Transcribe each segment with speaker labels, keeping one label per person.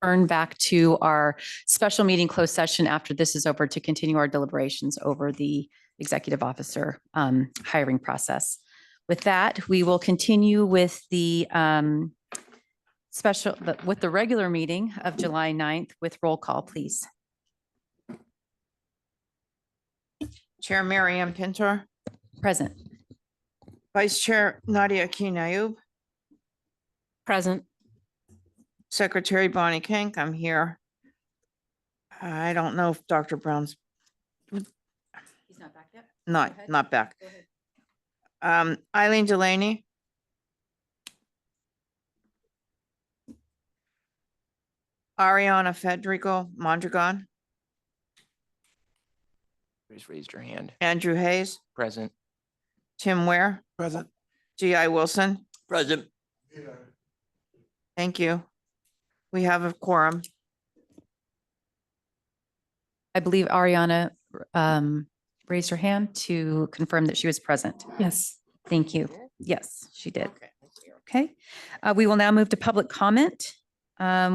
Speaker 1: Turn back to our special meeting closed session after this is over to continue our deliberations over the executive officer hiring process. With that, we will continue with the with the regular meeting of July 9th with roll call, please.
Speaker 2: Chair Mary Ann Pintor.
Speaker 1: Present.
Speaker 2: Vice Chair Nadia Kinayoub.
Speaker 1: Present.
Speaker 2: Secretary Bonnie Kink, I'm here. I don't know if Dr. Brown's
Speaker 1: He's not back yet?
Speaker 2: not back. Eileen Delaney. Ariana Federico Mondragon.
Speaker 3: Please raise your hand.
Speaker 2: Andrew Hayes.
Speaker 3: Present.
Speaker 2: Tim Ware.
Speaker 3: Present.
Speaker 2: G.I. Wilson.
Speaker 3: Present.
Speaker 2: Thank you. We have a quorum.
Speaker 1: I believe Ariana raised her hand to confirm that she was present.
Speaker 4: Yes.
Speaker 1: Thank you. Yes, she did. Okay. We will now move to public comment.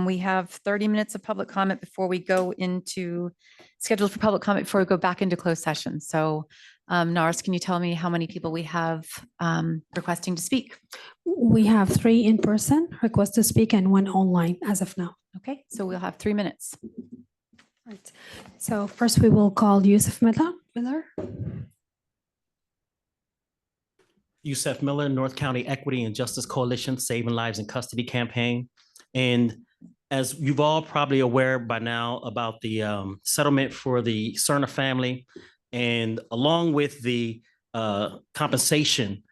Speaker 1: We have 30 minutes of public comment before we go into scheduled for public comment before we go back into closed session. So Nars, can you tell me how many people we have requesting to speak?
Speaker 4: We have 3 in person request to speak and 1 online as of now.
Speaker 1: Okay, so we'll have 3 minutes.
Speaker 4: Right. So first we will call Yusuf Miller.
Speaker 5: Yusuf Miller, North County Equity and Justice Coalition Saving Lives in Custody campaign. And as you've all probably aware by now about the settlement for the Cerna family, and along with the compensation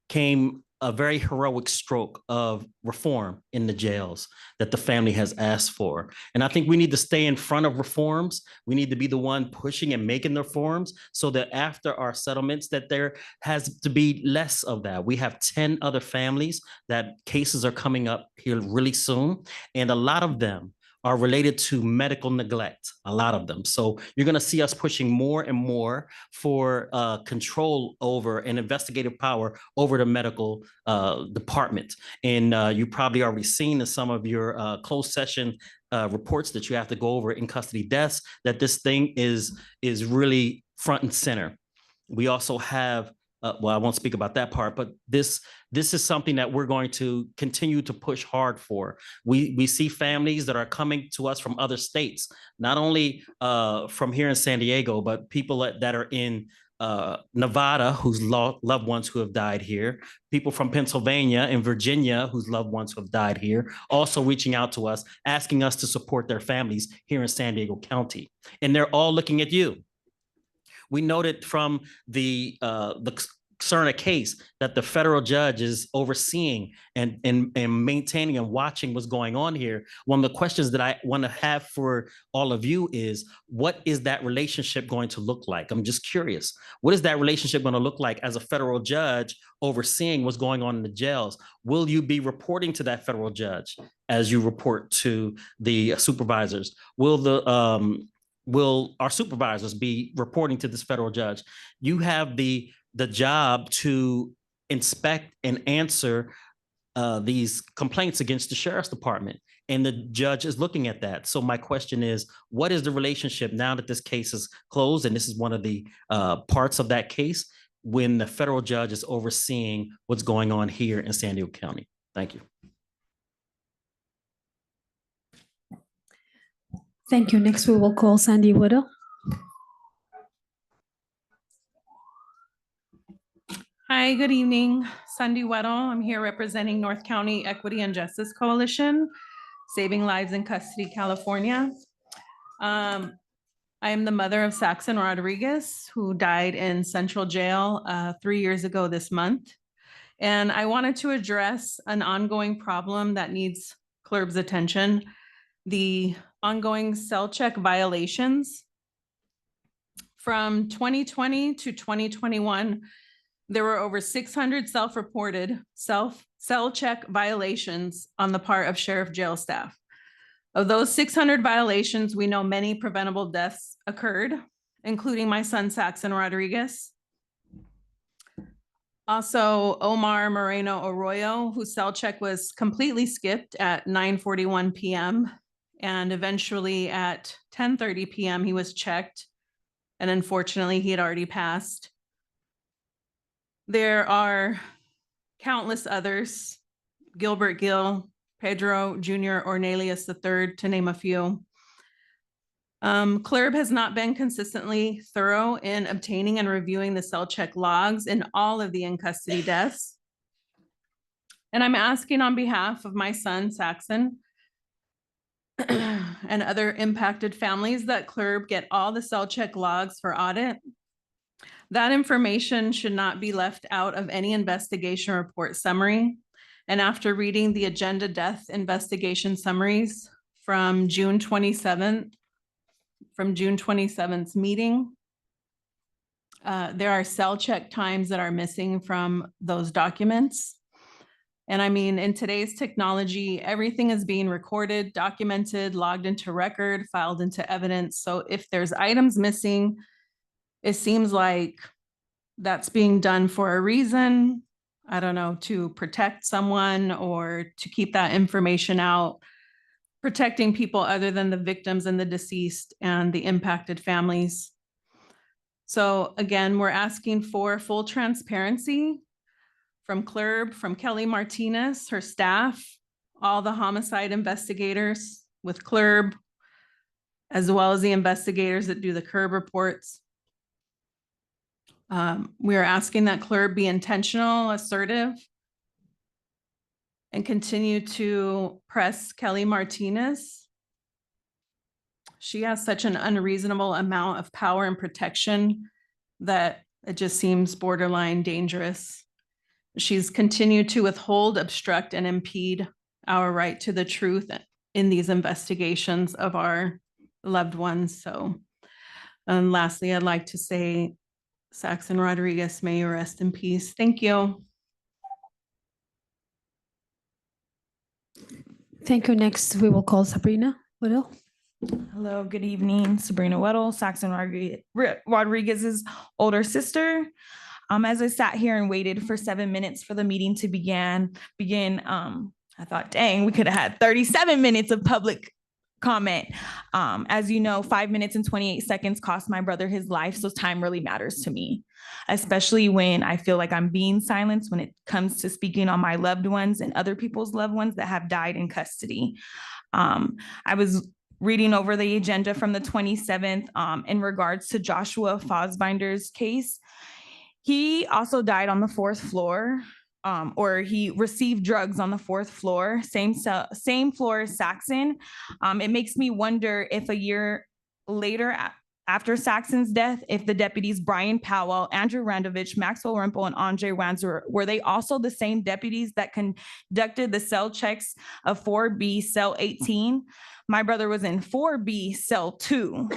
Speaker 5: came a very heroic stroke of reform in the jails that the family has asked for. And I think we need to stay in front of reforms. We need to be the one pushing and making the reforms so that after our settlements that there has to be less of that. We have 10 other families that cases are coming up here really soon. And a lot of them are related to medical neglect, a lot of them. So you're gonna see us pushing more and more for control over and investigative power over the medical department. And you probably already seen in some of your closed session reports that you have to go over in custody deaths, that this thing is really front and center. We also have well, I won't speak about that part, but this is something that we're going to continue to push hard for. We see families that are coming to us from other states, not only from here in San Diego, but people that are in Nevada whose loved ones who have died here, people from Pennsylvania and Virginia whose loved ones who have died here, also reaching out to us, asking us to support their families here in San Diego County. And they're all looking at you. We noted from the Cerna case that the federal judge is overseeing and maintaining and watching what's going on here. One of the questions that I want to have for all of you is, what is that relationship going to look like? I'm just curious. What is that relationship going to look like as a federal judge overseeing what's going on in the jails? Will you be reporting to that federal judge as you report to the supervisors? Will our supervisors be reporting to this federal judge? You have the job to inspect and answer these complaints against the sheriff's department, and the judge is looking at that. So my question is, what is the relationship now that this case is closed, and this is one of the parts of that case, when the federal judge is overseeing what's going on here in San Diego County? Thank you.
Speaker 4: Thank you. Next, we will call Sandy Widow.
Speaker 6: Hi, good evening. Sandy Weddle. I'm here representing North County Equity and Justice Coalition, Saving Lives in Custody, California. I am the mother of Saxon Rodriguez, who died in Central Jail 3 years ago this month. And I wanted to address an ongoing problem that needs CLERB's attention: the ongoing cell check violations. From 2020 to 2021, there were over 600 self-reported cell check violations on the part of sheriff jail staff. Of those 600 violations, we know many preventable deaths occurred, including my son, Saxon Rodriguez. Also, Omar Moreno Arroyo, whose cell check was completely skipped at 9:41 p.m. And eventually at 10:30 PM, he was checked. And unfortunately, he had already passed. There are countless others, Gilbert Gill, Pedro Jr., Ornelius III, to name a few. CLERB has not been consistently thorough in obtaining and reviewing the cell check logs in all of the in-custody deaths. And I'm asking on behalf of my son, Saxon, and other impacted families that CLERB get all the cell check logs for audit. That information should not be left out of any investigation report summary. And after reading the agenda death investigation summaries from June 27th meeting, there are cell check times that are missing from those documents. And I mean, in today's technology, everything is being recorded, documented, logged into record, filed into evidence. So if there's items missing, it seems like that's being done for a reason. I don't know, to protect someone or to keep that information out, protecting people other than the victims and the deceased and the impacted families. So again, we're asking for full transparency from CLERB, from Kelly Martinez, her staff, all the homicide investigators with CLERB, as well as the investigators that do the CLERB reports. We are asking that CLERB be intentional, assertive, and continue to press Kelly Martinez. She has such an unreasonable amount of power and protection that it just seems borderline dangerous. She's continued to withhold, obstruct, and impede our right to the truth in these investigations of our loved ones. So, and lastly, I'd like to say, Saxon Rodriguez, may you rest in peace. Thank you.
Speaker 4: Thank you. Next, we will call Sabrina Whittle.
Speaker 7: Hello, good evening. Sabrina Weddle, Saxon Rodriguez's older sister. As I sat here and waited for 7 minutes for the meeting to begin, I thought, dang, we could have had 37 minutes of public comment. As you know, 5 minutes and 28 seconds cost my brother his life, so time really matters to me, especially when I feel like I'm being silenced when it comes to speaking on my loved ones and other people's loved ones that have died in custody. I was reading over the agenda from the 27th in regards to Joshua Fosbinder's case. He also died on the 4th floor, or he received drugs on the 4th floor, same floor as Saxon. It makes me wonder if a year later, after Saxon's death, if the deputies Brian Powell, Andrew Randovich, Maxwell Rimple, and Andre Wanzer, were they also the same deputies that conducted the cell checks of 4B cell 18? My brother was in 4B cell 2.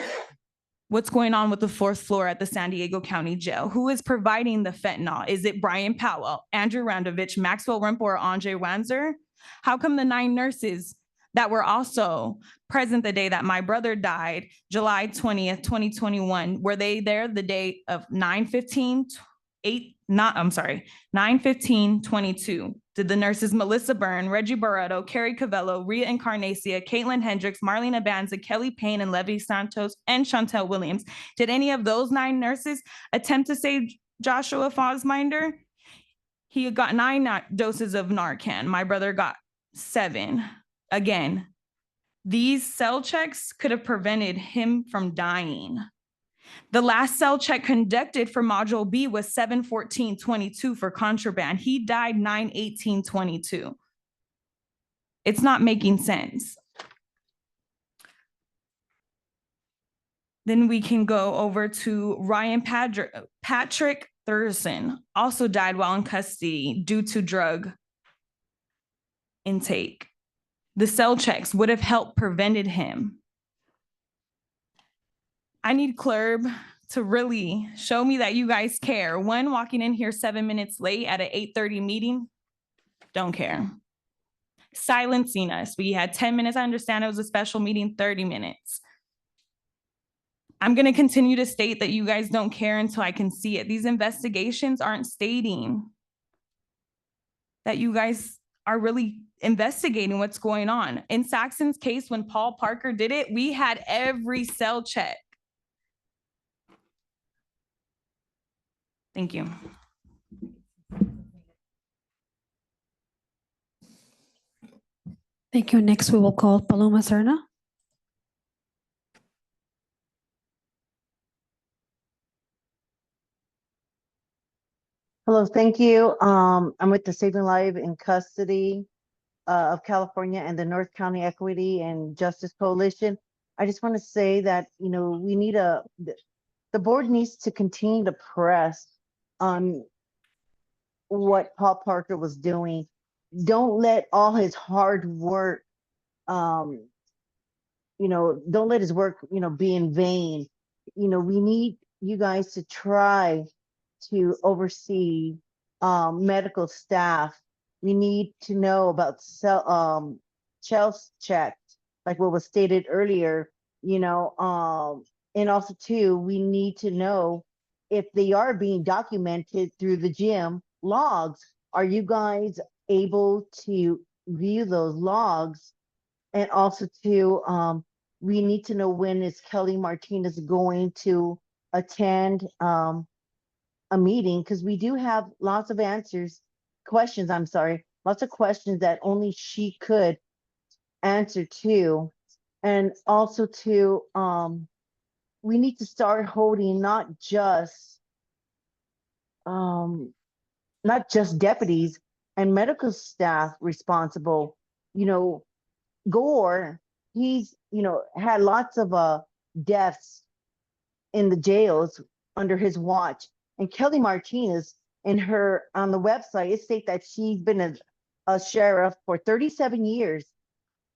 Speaker 7: What's going on with the 4th floor at the San Diego County Jail? Who is providing the fentanyl? Is it Brian Powell, Andrew Randovich, Maxwell Rimple, or Andre Wanzer? How come the 9 nurses that were also present the day that my brother died, July 20th, 2021, were they there the day of 9/15/22? Did the nurses Melissa Byrne, Reggie Barreto, Carrie Cavello, Rhea Encarnacia, Caitlin Hendricks, Marlene Abanza, Kelly Payne, and Levy Santos, and Chantel Williams, did any of those 9 nurses attempt to save Joshua Fosbinder? He got 9 doses of Narcan. My brother got 7. Again, these cell checks could have prevented him from dying. The last cell check conducted for Module B was 7/14/22 for contraband. He died 9/18/22. It's not making sense. Then we can go over to Ryan Patrick Thurston, also died while in custody due to drug intake. The cell checks would have helped prevented him. I need CLERB to really show me that you guys care. One, walking in here 7 minutes late at an 8:30 meeting, don't care. Silencing us. We had 10 minutes. I understand it was a special meeting, 30 minutes. I'm going to continue to state that you guys don't care until I can see it. These investigations aren't stating that you guys are really investigating what's going on. In Saxon's case, when Paul Parker did it, we had every cell check. Thank you.
Speaker 4: Thank you. Next, we will call Paloma Serna.
Speaker 8: Hello, thank you. I'm with the Saving Life in Custody of California and the North County Equity and Justice Coalition. I just want to say that, we need the board needs to continue to press on what Paul Parker was doing. Don't let all his hard work, don't let his work, be in vain. We need you guys to try to oversee medical staff. We need to know about health checks, like what was stated earlier, and also too, we need to know if they are being documented through the gym logs. Are you guys able to view those logs? And also too, we need to know when is Kelly Martinez going to attend a meeting, because we do have lots of questions that only she could answer to. And also to, we need to start holding not just deputies and medical staff responsible. Gore, he's, had lots of deaths in the jails under his watch. And Kelly Martinez, on the website, it states that she's been a sheriff for 37 years.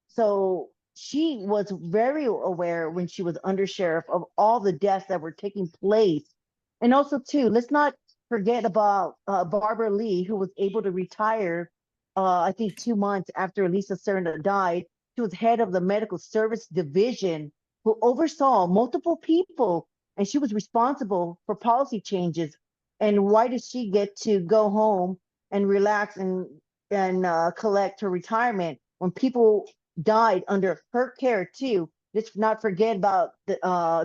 Speaker 8: So she was very aware when she was under sheriff of all the deaths that were taking place. And also too, let's not forget about Barbara Lee, who was able to retire, I think 2 months after Elisa Serna died. She was head of the medical service division, who oversaw multiple people, and she was responsible for policy changes. And why does she get to go home and relax and collect her retirement when people died under her care too? Let's not forget about the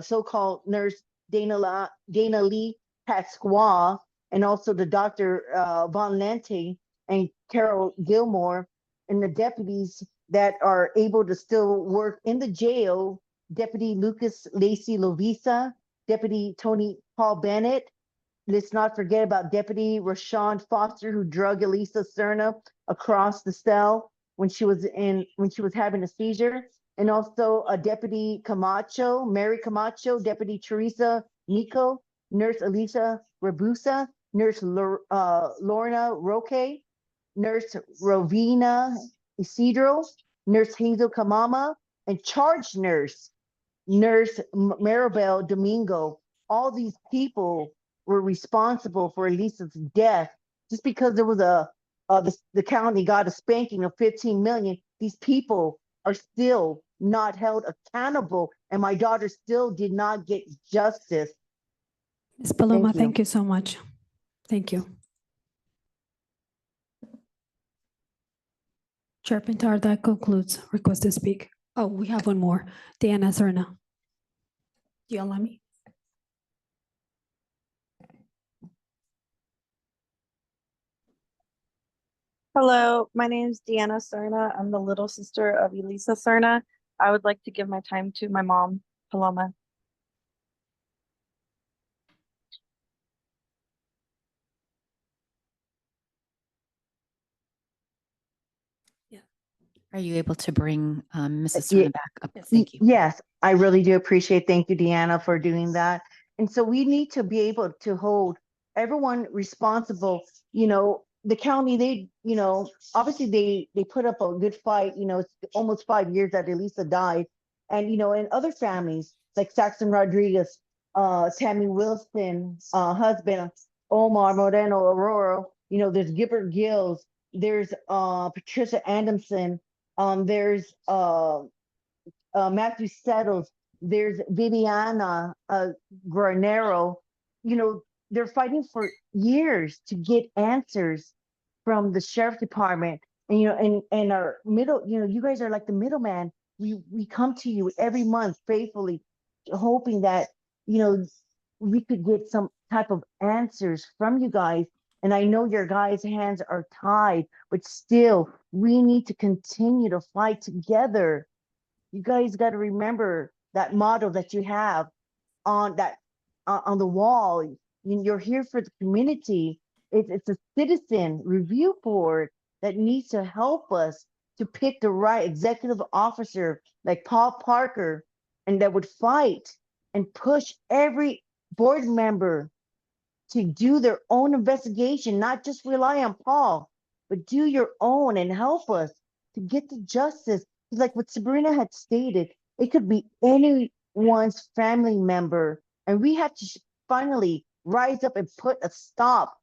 Speaker 8: so-called nurse Dana Lee Pasqua, and also the Dr. Von Lente and Carol Gilmore, and the deputies that are able to still work in the jail. Deputy Lucas Lacey Lovisa, Deputy Tony Paul Bennett. Let's not forget about Deputy Rashawn Foster, who drug Elisa Serna across the cell when she was having a seizure. And also a Deputy Camacho, Mary Camacho, Deputy Teresa Nico, Nurse Elisa Rabusa, Nurse Lorna Roque, Nurse Rovina Isidro, Nurse Hazel Kamama, and charge nurse Maribel Domingo. All these people were responsible for Elisa's death. Just because there was the county got a spanking of 15 million, these people are still not held accountable, and my daughter still did not get justice.
Speaker 4: Ms. Paloma,
Speaker 8: you.
Speaker 4: thank you so much. Thank you. Chair Pintar, that concludes request to speak. Oh, we have one more. Diana Serna. Do you allow me?
Speaker 9: Hello, my name is Deanna Serna. I'm the little sister of Elisa Serna. I would like to give my time to my mom, Paloma.
Speaker 1: Are you able to bring Mrs.
Speaker 8: Yeah.
Speaker 1: Serna back up? Thank you.
Speaker 8: Yes, I really do appreciate. Thank you, Deanna, for doing that. And so we need to be able to hold everyone responsible. The county, they, obviously they put up a good fight. It's almost 5 years that Elisa died. And, and other families like Saxon Rodriguez, Tammy Wilson, husband, Omar Moreno Aurora, there's Gilbert Gills, there's Patricia Anderson, there's Matthew Settles, there's Viviana Granero. They're fighting for years to get answers from the sheriff department. And, you know, and our middle, you know, you guys are like the middleman. We come to you every month faithfully, hoping that, you know, we could get some type of answers from you guys. And I know your guys' hands are tied, but still, we need to continue to fight together. You guys got to remember that motto that you have on that on the wall. You're here for the community. It's a citizen review board that needs to help us to pick the right executive officer like Paul Parker, and that would fight and push every board member to do their own investigation, not just rely on Paul, but do your own and help us to get to justice. Like what Sabrina had stated, it could be anyone's family member, and we have to finally rise up and put a stop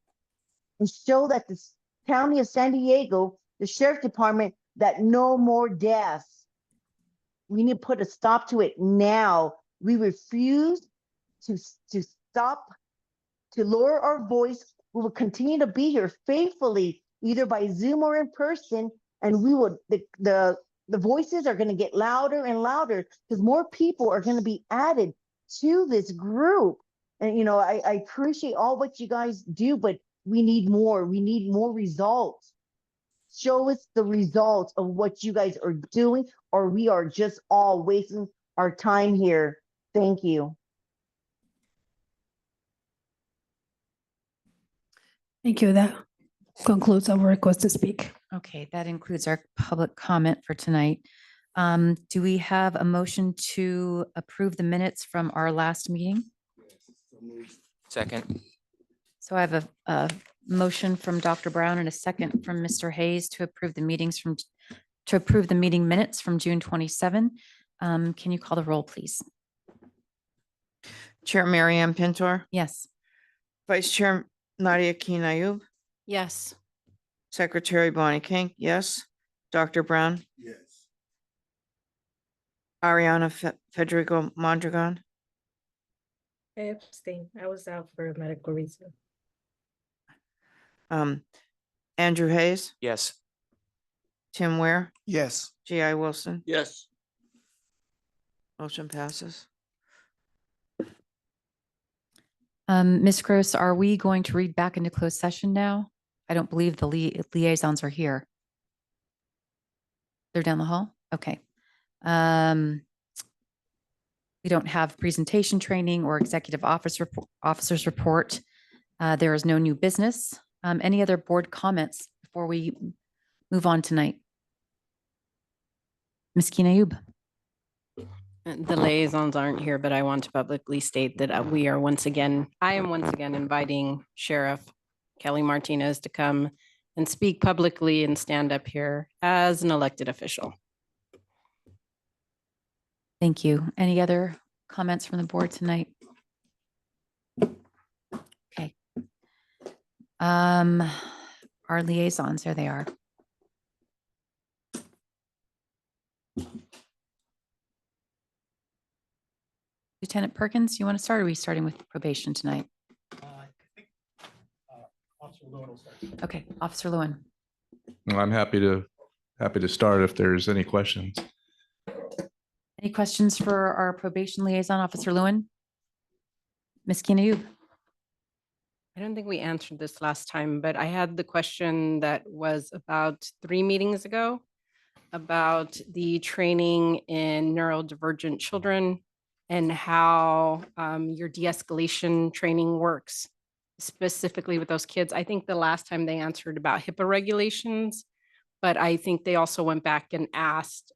Speaker 8: and show that the county of San Diego, the sheriff department, that no more deaths. We need to put a stop to it now. We refuse to stop, to lower our voice. We will continue to be here faithfully, either by Zoom or in person, and we will, the voices are going to get louder and louder because more people are going to be added to this group. And, you know, I appreciate all what you guys do, but we need more. We need more results. Show us the results of what you guys are doing, or we are just all wasting our time here. Thank you.
Speaker 4: Thank you. That concludes our request to speak.
Speaker 1: Okay, that includes our public comment for tonight. Do we have a motion to approve the minutes from our last meeting?
Speaker 3: Second.
Speaker 1: So I have a motion from Dr. Brown and a second from Mr. Hayes to approve the meeting minutes from June 27. Can you call the roll, please?
Speaker 2: Chair Mary Ann Pintor,
Speaker 1: Yes.
Speaker 2: Vice Chair Nadia Kinayoub,
Speaker 1: Yes.
Speaker 2: Secretary Bonnie King, yes. Dr. Brown,
Speaker 10: Yes.
Speaker 2: Ariana Federico Mondragon,
Speaker 11: I abstain. I was out for a medical reason.
Speaker 2: Andrew Hayes,
Speaker 3: Yes.
Speaker 2: Tim Ware,
Speaker 10: Yes.
Speaker 2: G.I. Wilson,
Speaker 10: Yes.
Speaker 2: motion passes.
Speaker 1: Ms. Gross, are we going to read back into closed session now? I don't believe the liaisons are here. They're down the hall? Okay. We don't have presentation training or executive officers report. There is no new business. Any other board comments before we move on tonight? Ms. Kinayoub.
Speaker 12: The liaisons aren't here, but I want to publicly state that I am once again inviting Sheriff Kelly Martinez to come and speak publicly and stand up here as an elected official.
Speaker 1: Thank you. Any other comments from the board tonight? Okay. Our liaisons, there they are. Lieutenant Perkins, you want to start, or are we starting with probation tonight? Okay, Officer Lewin.
Speaker 10: I'm happy to start if there's any questions.
Speaker 1: Any questions for our probation liaison, Officer Lewin? Ms. Kinayoub?
Speaker 12: I don't think we answered this last time, but I had the question that was about 3 meetings ago about the training in neurodivergent children and how your de-escalation training works specifically with those kids. I think the last time they answered about HIPAA regulations, but I think they also went back and asked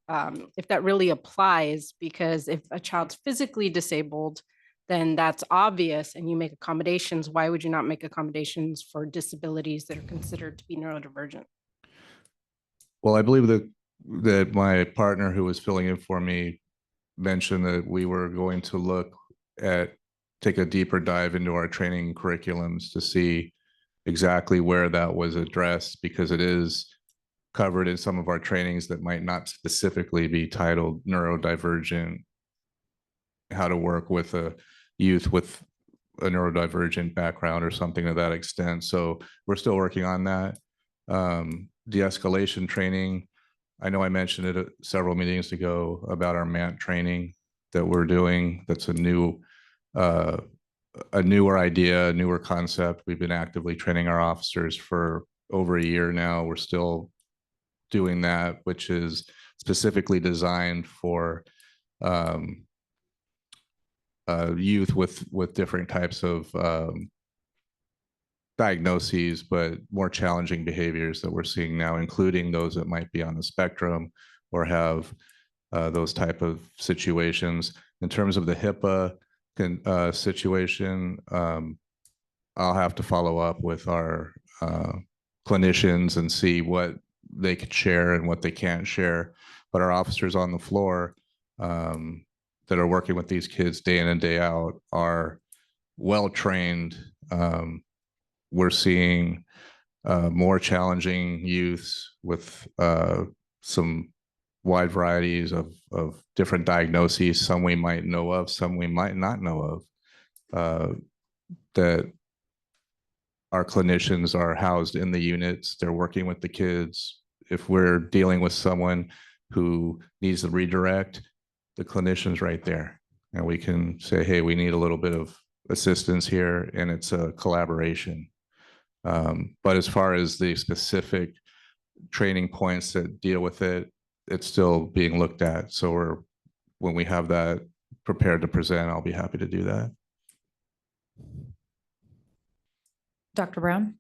Speaker 12: if that really applies, because if a child's physically disabled, then that's obvious and you make accommodations. Why would you not make accommodations for disabilities that are considered to be neurodivergent?
Speaker 10: Well, I believe that my partner who was filling in for me mentioned that we were going to take a deeper dive into our training curriculums to see exactly where that was addressed, because it is covered in some of our trainings that might not specifically be titled neurodivergent, how to work with a youth with a neurodivergent background or something to that extent. So we're still working on that. de-escalation training. I know I mentioned it several meetings ago about our MANT training that we're doing. That's a newer idea, a newer concept. We've been actively training our officers for over a year now. We're still doing that, which is specifically designed for youth with different types of diagnoses, but more challenging behaviors that we're seeing now, including those that might be on the spectrum or have those type of situations. In terms of the HIPAA situation, I'll have to follow up with our clinicians and see what they could share and what they can't share. But our officers on the floor that are working with these kids day in and day out are well trained. We're seeing more challenging youths with some wide varieties of different diagnoses, some we might know of, some we might not know of, that our clinicians are housed in the units. They're working with the kids. If we're dealing with someone who needs the redirect, the clinician's right there. And we can say, hey, we need a little bit of assistance here, and it's a collaboration. But as far as the specific training points that deal with it, it's still being looked at. So when we have that prepared to present, I'll be happy to do that.
Speaker 1: Dr. Brown?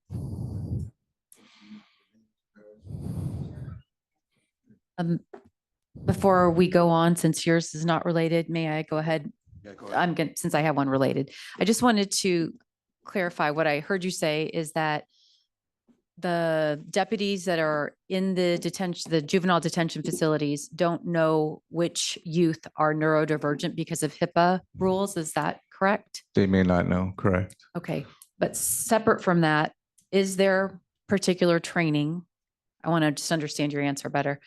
Speaker 1: Before we go on, since yours is not related, may I go ahead?
Speaker 13: Yeah, go ahead.
Speaker 1: I'm going since I have one related. I just wanted to clarify what I heard you say is that the deputies that are in the juvenile detention facilities don't know which youth are neurodivergent because of HIPAA rules. Is that correct?
Speaker 10: They may not know, correct?
Speaker 1: Okay. But separate from that, is there particular training? I want to just understand your answer better.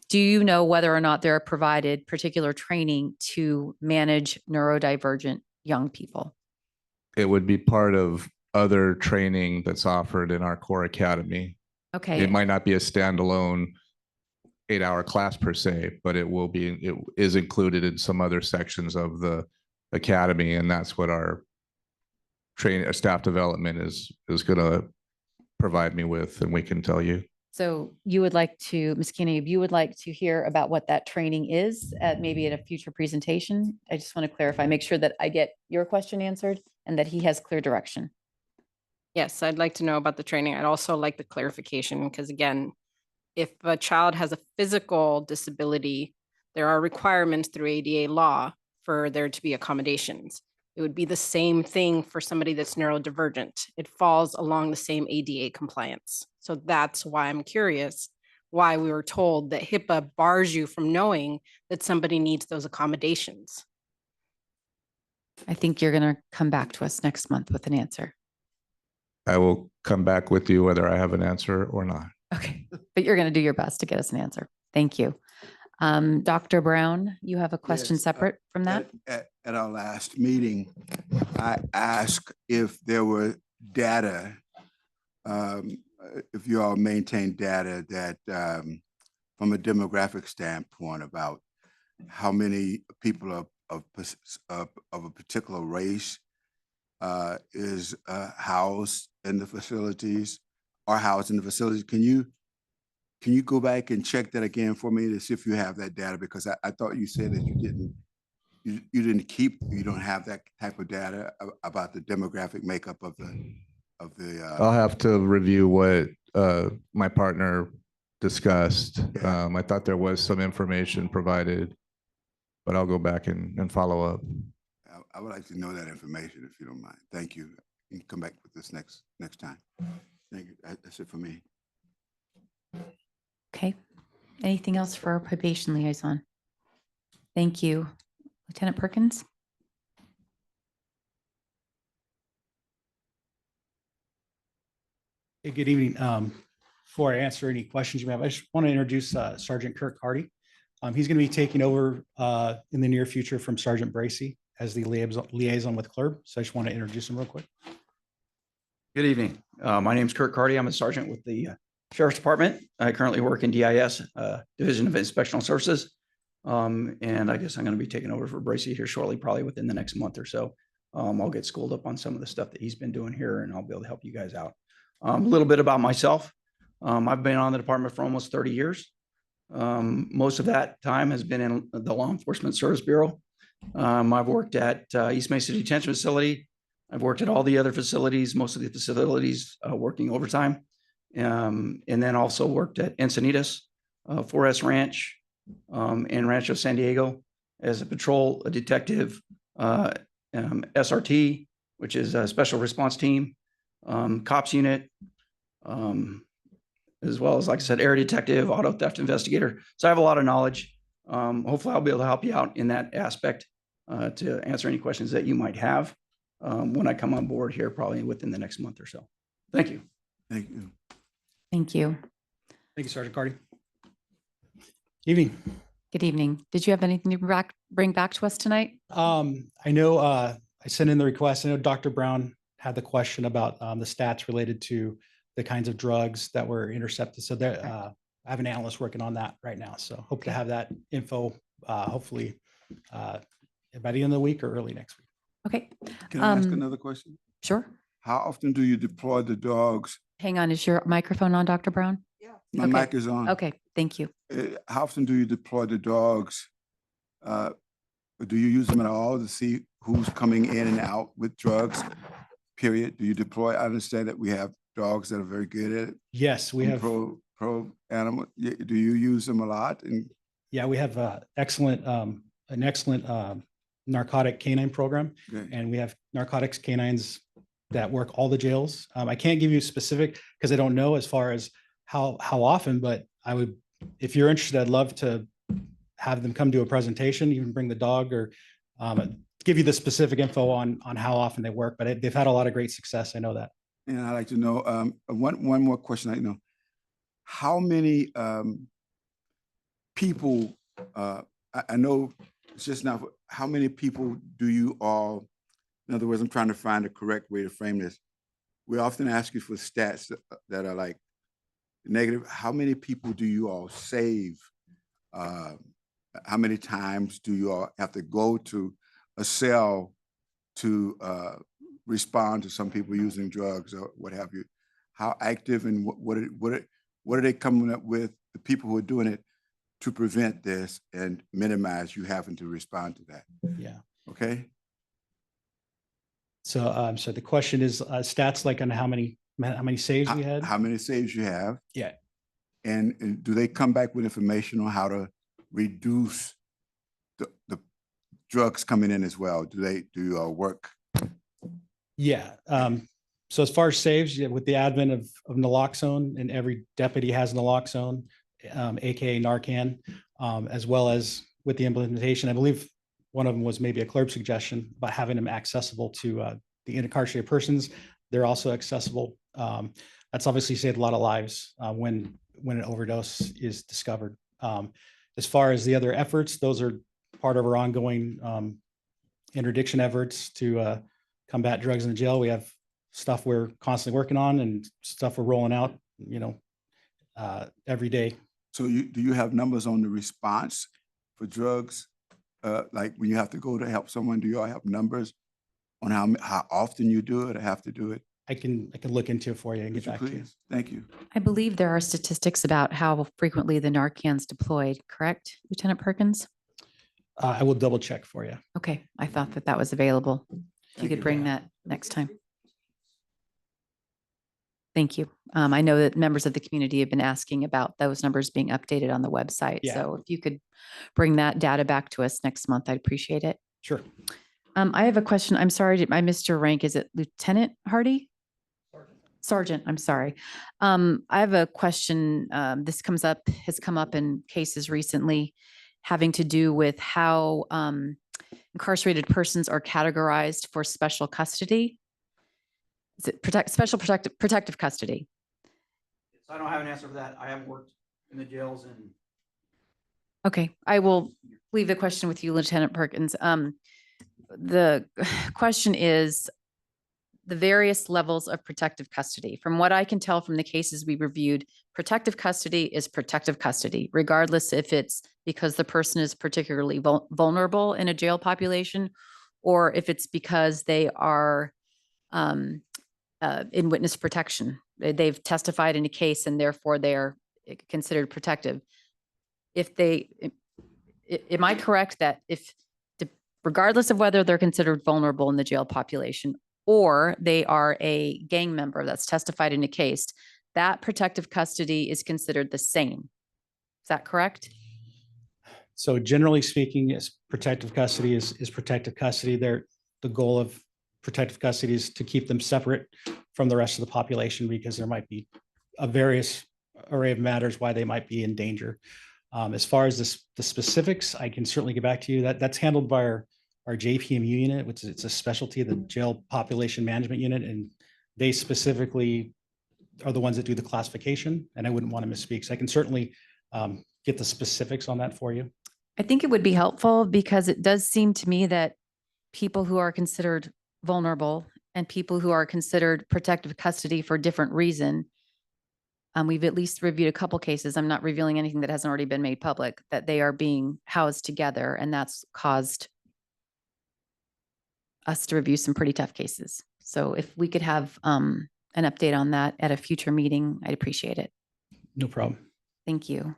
Speaker 1: Do you know whether or not they're provided particular training to manage neurodivergent young people?
Speaker 10: It would be part of other training that's offered in our core academy.
Speaker 1: Okay.
Speaker 10: It might not be a standalone 8-hour class per se, but it is included in some other sections of the academy. And that's what our staff development is going to provide me with, and we can tell you.
Speaker 1: So you would like to, Ms. Keeney, you would like to hear about what that training is maybe at a future presentation? I just want to clarify, make sure that I get your question answered and that he has clear direction.
Speaker 12: Yes, I'd like to know about the training. I'd also like the clarification because again, if a child has a physical disability, there are requirements through ADA law for there to be accommodations. It would be the same thing for somebody that's neurodivergent. It falls along the same ADA compliance. So that's why I'm curious why we were told that HIPAA bars you from knowing that somebody needs those accommodations.
Speaker 1: I think you're going to come back to us next month with an answer.
Speaker 10: I will come back with you whether I have an answer or not.
Speaker 1: Okay, but you're going to do your best to get us an answer. Thank you. Dr. Brown, you have a question
Speaker 13: Yes,
Speaker 1: separate from that?
Speaker 13: At our last meeting, I asked if there were data, if you all maintain data that from a demographic standpoint about how many people of a particular race is housed in the facilities, are housed in the facilities. Can you go back and check that again for me to see if you have that data? Because I thought you said that you don't have that type of data about the demographic makeup of the.
Speaker 10: I'll have to review what my partner discussed.
Speaker 13: Yeah.
Speaker 10: I thought there was some information provided, but I'll go back and follow up.
Speaker 13: I would like to know that information if you don't mind. Thank you. You can come back with this next time. Thank you. That's it for me.
Speaker 1: Okay. Anything else for our probation liaison? Thank you. Lieutenant Perkins?
Speaker 14: Hey, good evening. Before I answer any questions you have, I just want to introduce Sergeant Kirk Hardy. He's going to be taking over in the near future from Sergeant Bracy as the liaison with CLERB. So I just want to introduce him real quick.
Speaker 3: Good evening. My name is Kirk Hardy. I'm a sergeant with the
Speaker 15: Sheriff's Department. I currently work in DIS, Division of Inspectional Services. And I guess I'm going to be taking over for Bracy here shortly, probably within the next month or so. I'll get schooled up on some of the stuff that he's been doing here, and I'll be able to help you guys out. A little bit about myself. I've been on the department for almost 30 years. Most of that time has been in the Law Enforcement Service Bureau. I've worked at East Mesa Detention Facility. I've worked at all the other facilities, most of the facilities working overtime. And then also worked at Encinitas, 4S Ranch, and Rancho San Diego as a patrol, a detective, SRT, which is a special response team, cops unit, as well as, like I said, area detective, auto theft investigator. So I have a lot of knowledge. Hopefully I'll be able to help you out in that aspect to answer any questions that you might have when I come on board here, probably within the next month or so. Thank you.
Speaker 13: Thank you.
Speaker 1: Thank you.
Speaker 14: Thank you, Sergeant Cardy. Evening.
Speaker 1: Good evening. Did you have anything to bring back to us tonight?
Speaker 14: I know I sent in the request. I know Dr. Brown had the question about the stats related to the kinds of drugs that were intercepted. So there, I have an analyst working on that right now. So hope to have that info hopefully by the end of the week or early next week.
Speaker 1: Okay.
Speaker 13: Can I ask another question?
Speaker 1: Sure.
Speaker 13: How often do you deploy the dogs?
Speaker 1: Hang on. Is your microphone on, Dr. Brown?
Speaker 13: My
Speaker 1: Okay.
Speaker 13: mic is on.
Speaker 1: Okay. Thank you.
Speaker 13: How often do you deploy the dogs? Do you use them at all to see who's coming in and out with drugs? Period. Do you deploy? I understand that we have dogs that are very good at it.
Speaker 14: Yes, we have.
Speaker 13: Pro animal. Do you use them a lot? And
Speaker 14: yeah, we have an excellent narcotic canine program,
Speaker 13: okay.
Speaker 14: and we have narcotics canines that work all the jails. I can't give you specific because I don't know as far as how often, but I would, if you're interested, I'd love to have them come to a presentation, even bring the dog or give you the specific info on how often they work. But they've had a lot of great success. I know that.
Speaker 13: And I'd like to know one more question. I know how many people. I know it's just now. How many people do you all? In other words, I'm trying to find the correct way to frame this. We often ask you for stats that are like negative. How many people do you all save? How many times do you all have to go to a cell to respond to some people using drugs or what have you? How active and what are they coming up with, the people who are doing it, to prevent this and minimize you having to respond to that?
Speaker 14: Yeah.
Speaker 13: Okay.
Speaker 14: So, so the question is stats like on how many saves we had?
Speaker 13: How many saves you have?
Speaker 14: Yeah.
Speaker 13: And do they come back with information on how to reduce the drugs coming in as well? Do you work?
Speaker 14: Yeah. So as far as saves, with the advent of naloxone, and every deputy has naloxone, AKA Narcan, as well as with the implementation, I believe one of them was maybe a CLERB suggestion about having them accessible to the incarcerated persons. They're also accessible. That's obviously saved a lot of lives when an overdose is discovered. As far as the other efforts, those are part of our ongoing interdiction efforts to combat drugs in the jail. We have stuff we're constantly working on and stuff we're rolling out, every day.
Speaker 13: So do you have numbers on the response for drugs? Like when you have to go to help someone, do you all have numbers on how often you do it or have to do it?
Speaker 14: I can look into it for you and get back to you.
Speaker 13: Thank you.
Speaker 1: I believe there are statistics about how frequently the Narcan's deployed, correct, Lieutenant Perkins?
Speaker 14: I will double check for you.
Speaker 1: Okay, I thought that was available. If you could bring that next time. Thank you. I know that members of the community have been asking about those numbers being updated on the website.
Speaker 14: Yeah.
Speaker 1: So if you could bring that data back to us next month, I'd appreciate it.
Speaker 14: Sure.
Speaker 1: I have a question. I'm sorry, I missed your rank. Is it Lieutenant Hardy? Sergeant, I'm sorry. I have a question. This has come up in cases recently having to do with how incarcerated persons are categorized for special custody. Is it protective custody?
Speaker 15: So I don't have an answer for that. I haven't worked in the jails and.
Speaker 1: Okay, I will leave the question with you, Lieutenant Perkins. The question is, the various levels of protective custody. From what I can tell from the cases we reviewed, protective custody is protective custody, regardless if it's because the person is particularly vulnerable in a jail population, or if it's because they are in witness protection. They've testified in a case and therefore they're considered protective. If they, am I correct that if, regardless of whether they're considered vulnerable in the jail population or they are a gang member that's testified in a case, that protective custody is considered the same? Is that correct?
Speaker 14: So generally speaking, yes, protective custody is protective custody. The goal of protective custody is to keep them separate from the rest of the population because there might be a various array of matters why they might be in danger. As far as the specifics, I can certainly get back to you. That's handled by our JPMU unit, which is it's a specialty, the Jail Population Management Unit, and they specifically are the ones that do the classification, and I wouldn't want to misspeak. So I can certainly get the specifics on that for you.
Speaker 1: I think it would be helpful because it does seem to me that people who are considered vulnerable and people who are considered protective custody for a different reason, we've at least reviewed a couple cases. I'm not revealing anything that hasn't already been made public, that they are being housed together, and that's caused us to review some pretty tough cases. So if we could have an update on that at a future meeting, I'd appreciate it.
Speaker 14: No problem.
Speaker 1: Thank you.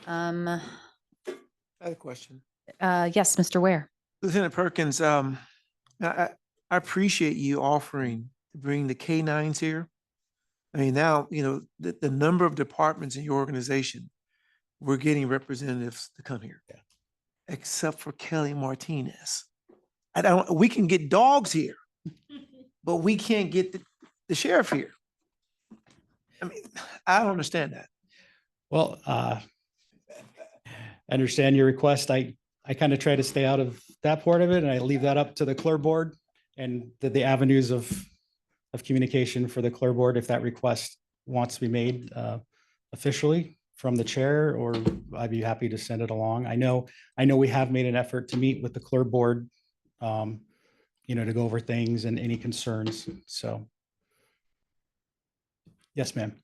Speaker 16: I have a question.
Speaker 1: Yes, Mr. Ware.
Speaker 16: Lieutenant Perkins, I appreciate you offering to bring the K-9s here. I mean, now, you know, the number of departments in your organization, we're getting representatives to come here.
Speaker 14: Yeah.
Speaker 16: Except for Kelly Martinez. We can get dogs here, but we can't get the sheriff here. I mean, I don't understand that.
Speaker 14: Well, I understand your request. I kind of try to stay out of that part of it, and I leave that up to the CLERB board and the avenues of communication for the CLERB board if that request wants to be made officially from the chair, or I'd be happy to send it along. I know we have made an effort to meet with the CLERB board, you know, to go over things and any concerns. So, yes, ma'am.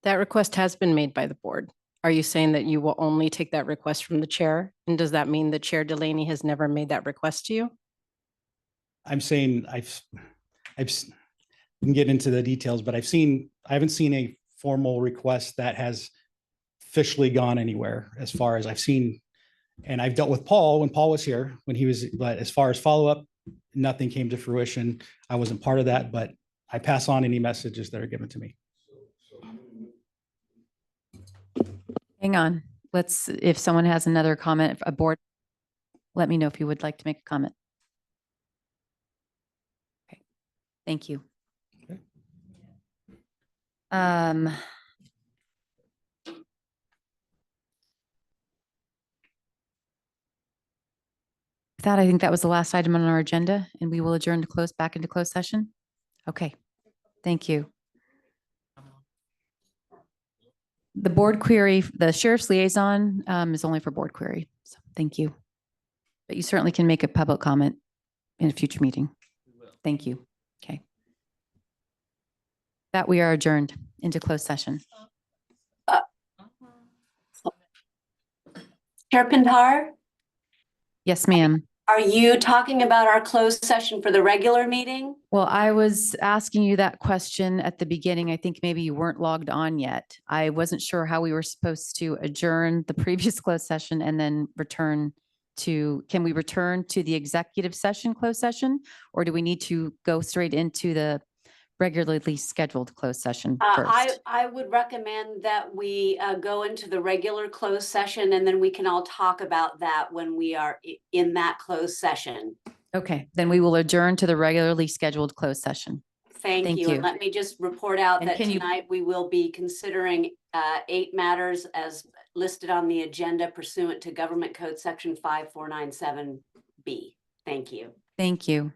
Speaker 12: That request has been made by the board. Are you saying that you will only take that request from the chair? And does that mean that Chair Delaney has never made that request to you?
Speaker 14: I'm saying we can get into the details, but I haven't seen a formal request that has officially gone anywhere as far as I've seen. And I've dealt with Paul when Paul was here, but as far as follow-up, nothing came to fruition. I wasn't part of that, but I pass on any messages that are given to me.
Speaker 1: Hang on. If someone has another comment, a board, let me know if you would like to make a comment. Okay, thank you.
Speaker 14: Okay.
Speaker 1: With that, I think that was the last item on our agenda, and we will adjourn to back into closed session. Okay, thank you. The board query, the sheriff's liaison is only for board query. So thank you. But you certainly can make a public comment in a future meeting. Thank you. Okay. That we are adjourned into closed session.
Speaker 17: Chair Pindar,
Speaker 1: Yes, ma'am.
Speaker 17: are you talking about our closed session for the regular meeting?
Speaker 1: Well, I was asking you that question at the beginning. I think maybe you weren't logged on yet. I wasn't sure how we were supposed to adjourn the previous closed session and then can we return to the executive session closed session? Or do we need to go straight into the regularly scheduled closed session first?
Speaker 17: I would recommend that we go into the regular closed session and then we can all talk about that when we are in that closed session.
Speaker 1: Okay, then we will adjourn to the regularly scheduled closed session.
Speaker 17: Thank you. And let me just report out
Speaker 1: And
Speaker 17: that
Speaker 1: can you-
Speaker 17: tonight we will be considering 8 matters as listed on the agenda pursuant to Government Code Section 5497B. Thank you.
Speaker 1: Thank you.